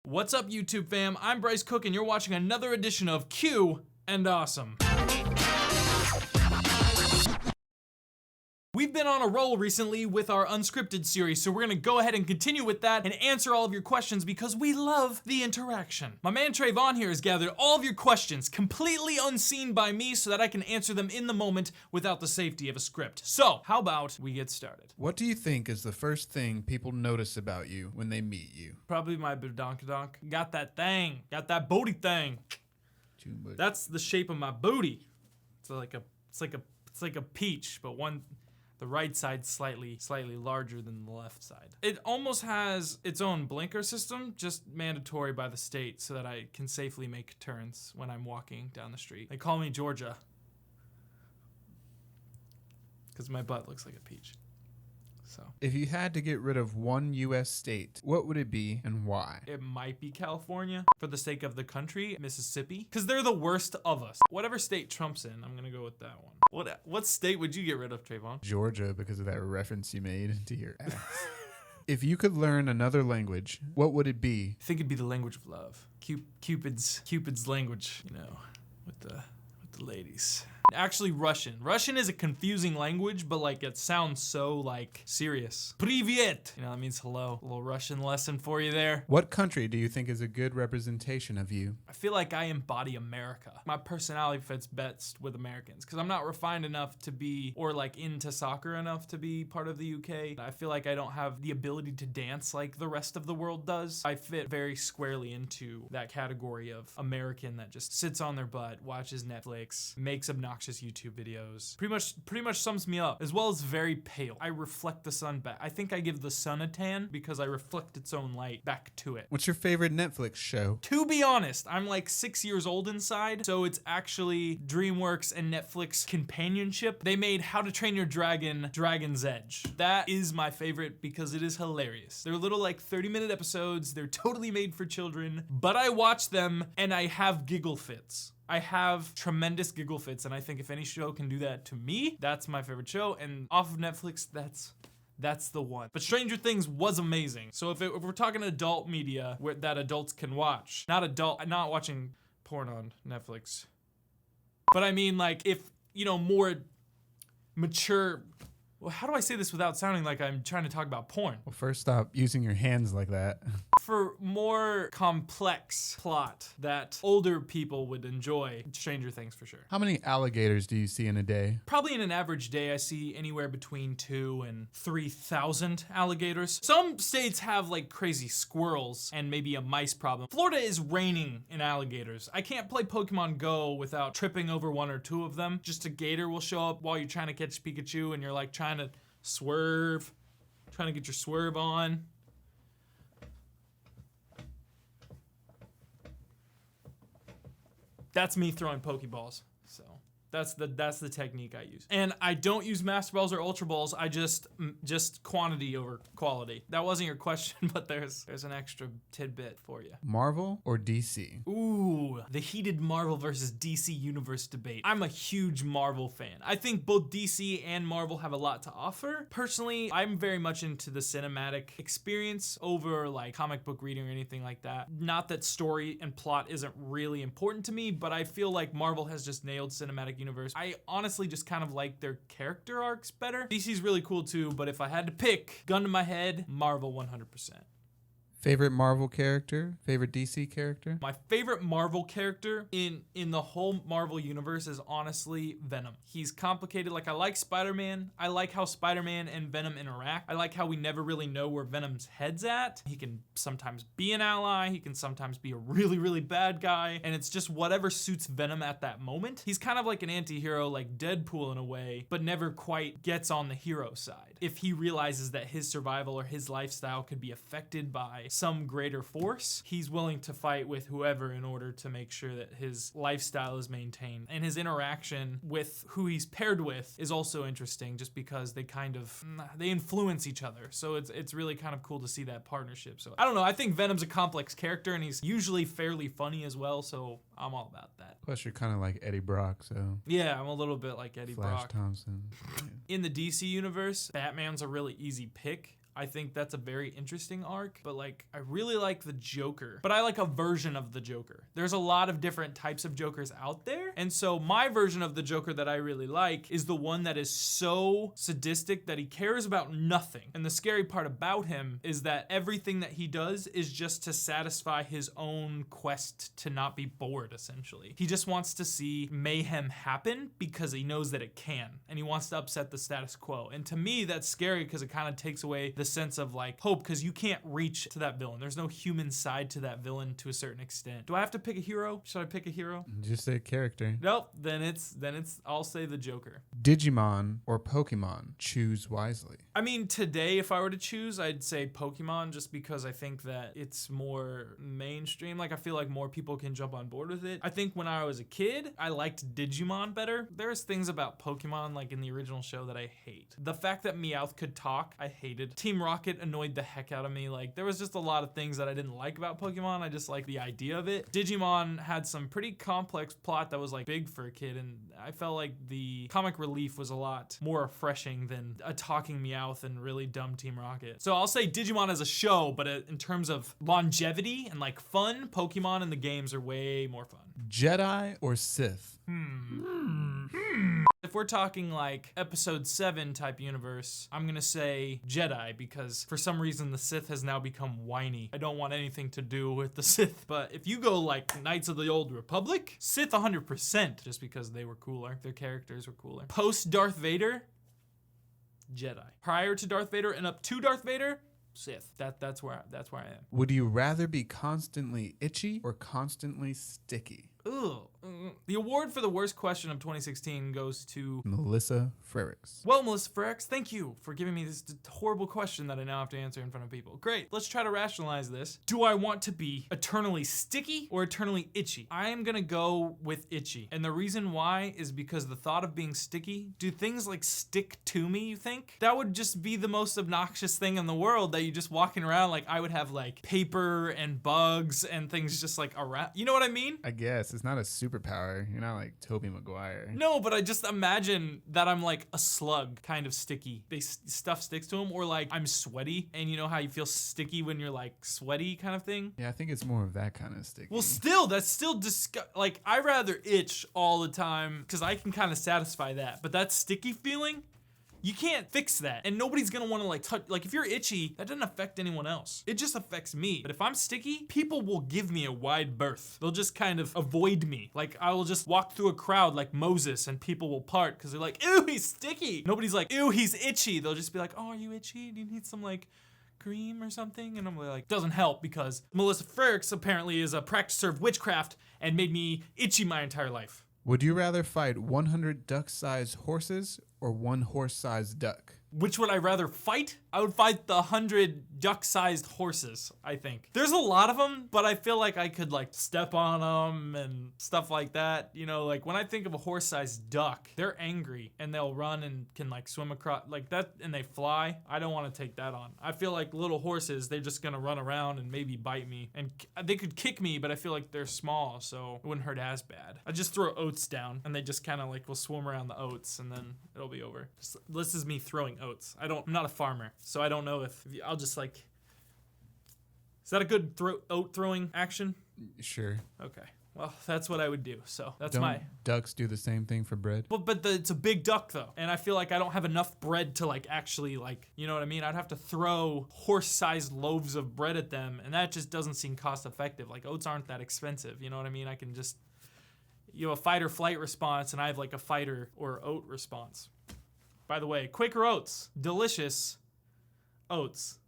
What's up, YouTube fam? I'm Bryce Cooke, and you're watching another edition of Q and Awesome. We've been on a roll recently with our unscripted series, so we're gonna go ahead and continue with that and answer all of your questions because we love the interaction. My man Trevon here has gathered all of your questions completely unseen by me so that I can answer them in the moment without the safety of a script. So, how about we get started? What do you think is the first thing people notice about you when they meet you? Probably my badonkadonk. Got that thing. Got that booty thing. That's the shape of my booty. It's like a peach, but the right side's slightly larger than the left side. It almost has its own blinker system, just mandatory by the state so that I can safely make turns when I'm walking down the street. They call me Georgia because my butt looks like a peach. So, if you had to get rid of one U.S. state, what would it be and why? it might be California for the sake of the country, Mississippi, because they're the worst of us. Whatever state Trump's in, I'm gonna go with that one. What state would you get rid of, Trevon? Georgia, because of that reference you made to your ass. If you could learn another language, what would it be? I think it'd be the language of love. Cupid's language, you know, with the ladies. Actually, Russian. Russian is a confusing language, but like it sounds so like serious. Привет! You know, that means hello. A little Russian lesson for you there. What country do you think is a good representation of you? I feel like I embody America. My personality fits best with Americans because I'm not refined enough to be, or like into soccer enough to be part of the UK. I feel like I don't have the ability to dance like the rest of the world does. I fit very squarely into that category of American that just sits on their butt, watches Netflix, makes obnoxious YouTube videos. Pretty much sums me up, as well as very pale. I reflect the sun back. I think I give the sun a tan because I reflect its own light back to it. What's your favorite Netflix show? To be honest, I'm like 6 years old inside, so it's actually DreamWorks and Netflix companionship. They made How to Train Your Dragon, Dragon's Edge. That is my favorite because it is hilarious. They're little like 30-minute episodes. They're totally made for children, but I watch them and I have giggle fits. I have tremendous giggle fits, and I think if any show can do that to me, that's my favorite show. And off of Netflix, that's the one. But Stranger Things was amazing. So if we're talking adult media that adults can watch, not watching porn on Netflix, but I mean like if, you know, more mature. Well, how do I say this without sounding like I'm trying to talk about porn? Well, first stop using your hands like that. For more complex plot that older people would enjoy, Stranger Things for sure. How many alligators do you see in a day? Probably in an average day, I see anywhere between 2,000 and 3,000 alligators. Some states have like crazy squirrels and maybe a mice problem. Florida is raining in alligators. I can't play Pokemon Go without tripping over one or two of them. Just a gator will show up while you're trying to catch Pikachu and you're like trying to swerve, trying to get your swerve on. That's me throwing Pokeballs. So that's the technique I use. And I don't use Master Balls or Ultra Balls. I just quantity over quality. That wasn't your question, but there's an extra tidbit for you. Marvel or DC? Ooh, the heated Marvel versus DC universe debate. I'm a huge Marvel fan. I think both DC and Marvel have a lot to offer. Personally, I'm very much into the cinematic experience over like comic book reading or anything like that. Not that story and plot isn't really important to me, but I feel like Marvel has just nailed cinematic universe. I honestly just kind of like their character arcs better. DC's really cool too, but if I had to pick, gun to my head, Marvel 100%. Favorite Marvel character? Favorite DC character? My favorite Marvel character in the whole Marvel universe is honestly Venom. He's complicated. Like, I like Spider-Man. I like how Spider-Man and Venom interact. I like how we never really know where Venom's head's at. He can sometimes be an ally. He can sometimes be a really, really bad guy. And it's just whatever suits Venom at that moment. He's kind of like an anti-hero, like Deadpool in a way, but never quite gets on the hero side. If he realizes that his survival or his lifestyle could be affected by some greater force, he's willing to fight with whoever in order to make sure that his lifestyle is maintained. And his interaction with who he's paired with is also interesting just because they influence each other. So it's really kind of cool to see that partnership. So I don't know, I think Venom's a complex character and he's usually fairly funny as well, so I'm all about that. Plus you're kind of like Eddie Brock, so. Yeah, I'm a little bit like Eddie Flash Brock. Thompson. In the DC universe, Batman's a really easy pick. I think that's a very interesting arc, but like I really like the Joker, but I like a version of the Joker. There's a lot of different types of Jokers out there, and so my version of the Joker that I really like is the one that is so sadistic that he cares about nothing. And the scary part about him is that everything that he does is just to satisfy his own quest to not be bored, essentially. He just wants to see mayhem happen because he knows that it can, and he wants to upset the status quo. And to me, that's scary because it kind of takes away the sense of like hope, because you can't reach to that villain. There's no human side to that villain to a certain extent. Do I have to pick a hero? Should I pick a hero? Just a character. Nope, then it's I'll say the Joker. Digimon or Pokemon? Choose wisely. I mean, today, if I were to choose, I'd say Pokemon, just because I think that it's more mainstream. Like, I feel like more people can jump on board with it. I think when I was a kid, I liked Digimon better. There's things about Pokemon, like in the original show, that I hate. The fact that Meowth could talk, I hated. Team Rocket annoyed the heck out of me. Like, there was just a lot of things that I didn't like about Pokemon. I just like the idea of it. Digimon had some pretty complex plot that was like big for a kid, and I felt like the comic relief was a lot more refreshing than a talking Meowth and really dumb Team Rocket. So I'll say Digimon as a show, but in terms of longevity and like fun, Pokemon and the games are way more fun. Jedi or Sith? If we're talking like episode 7 type universe, I'm gonna say Jedi, because for some reason the Sith has now become whiny. I don't want anything to do with the Sith. But if you go like Knights of the Old Republic, Sith 100%, just because they were cooler. Their characters were cooler. Post Darth Vader, Jedi. Prior to Darth Vader and up to Darth Vader, Sith. That's where I am. Would you rather be constantly itchy or constantly sticky? Ugh. The award for the worst question of 2016 goes to Melissa Frericks. Well, Melissa Frericks, thank you for giving me this horrible question that I now have to answer in front of people. Great, let's try to rationalize this. Do I want to be eternally sticky or eternally itchy? I am gonna go with itchy. And the reason why is because the thought of being sticky, do things like stick to me, you think? That would just be the most obnoxious thing in the world, that you just walking around like I would have like paper and bugs and things just like around. You know what I mean? I guess it's not a superpower. You're not like Tobey Maguire. No, but I just imagine that I'm like a slug, kind of sticky. Stuff sticks to them, or like I'm sweaty, and you know how you feel sticky when you're like sweaty kind of thing? Yeah, I think it's more of that kind of sticky. Well, still, that's still like I rather itch all the time because I can kind of satisfy that. But that sticky feeling, you can't fix that, and nobody's gonna want to like touch. Like if you're itchy, that doesn't affect anyone else. It just affects me. But if I'm sticky, people will give me a wide berth. They'll just kind of avoid me. Like I will just walk through a crowd like Moses, and people will part because they're like, "Ew, he's sticky." Nobody's like, "Ew, he's itchy." They'll just be like, "Oh, are you itchy? Do you need some like cream or something?" And I'm like, doesn't help, because Melissa Frericks apparently is a practicer of witchcraft and made me itchy my entire life. Would you rather fight 100 duck-sized horses or one horse-sized duck? Which would I rather fight? I would fight the 100 duck-sized horses, I think. There's a lot of them, but I feel like I could like step on them and stuff like that. You know, like when I think of a horse-sized duck, they're angry and they'll run and can like swim across like that, and they fly. I don't want to take that on. I feel like little horses, they're just gonna run around and maybe bite me, and they could kick me, but I feel like they're small, so it wouldn't hurt as bad. I just throw oats down and they just kind of like will swim around the oats, and then it'll be over. This is me throwing oats. I'm not a farmer, so I don't know if I'll just like. Is that a good oat throwing action? Sure. Okay. Well, that's what I would do. So that's Don't ducks do the same thing for bread? But it's a big duck though, and I feel like I don't have enough bread to like actually like, you know what I mean? I'd have to throw horse-sized loaves of bread at them, and that just doesn't seem cost effective. Like oats aren't that expensive, you know what I mean? I can just, you have a fight or flight response, and I have like a fighter or oat response. By the way, Quaker Oats, delicious oats.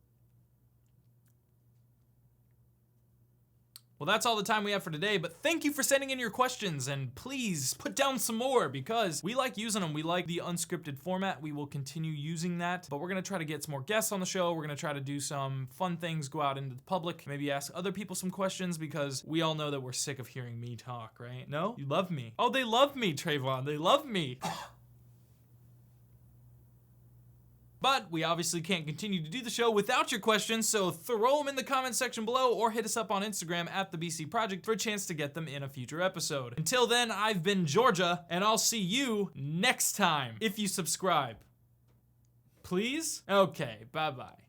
Well, that's all the time we have for today, but thank you for sending in your questions, and please put down some more because we like using them. We like the unscripted format. We will continue using that, but we're gonna try to get some more guests on the show. We're gonna try to do some fun things, go out into the public, maybe ask other people some questions, because we all know that we're sick of hearing me talk, right? No? You love me. Oh, they love me, Trevon. They love me. But we obviously can't continue to do the show without your questions, so throw them in the comment section below or hit us up on Instagram at the BC Project for a chance to get them in a future episode. Until then, I've been Georgia, and I'll see you next time if you subscribe. Please? Okay, bye-bye.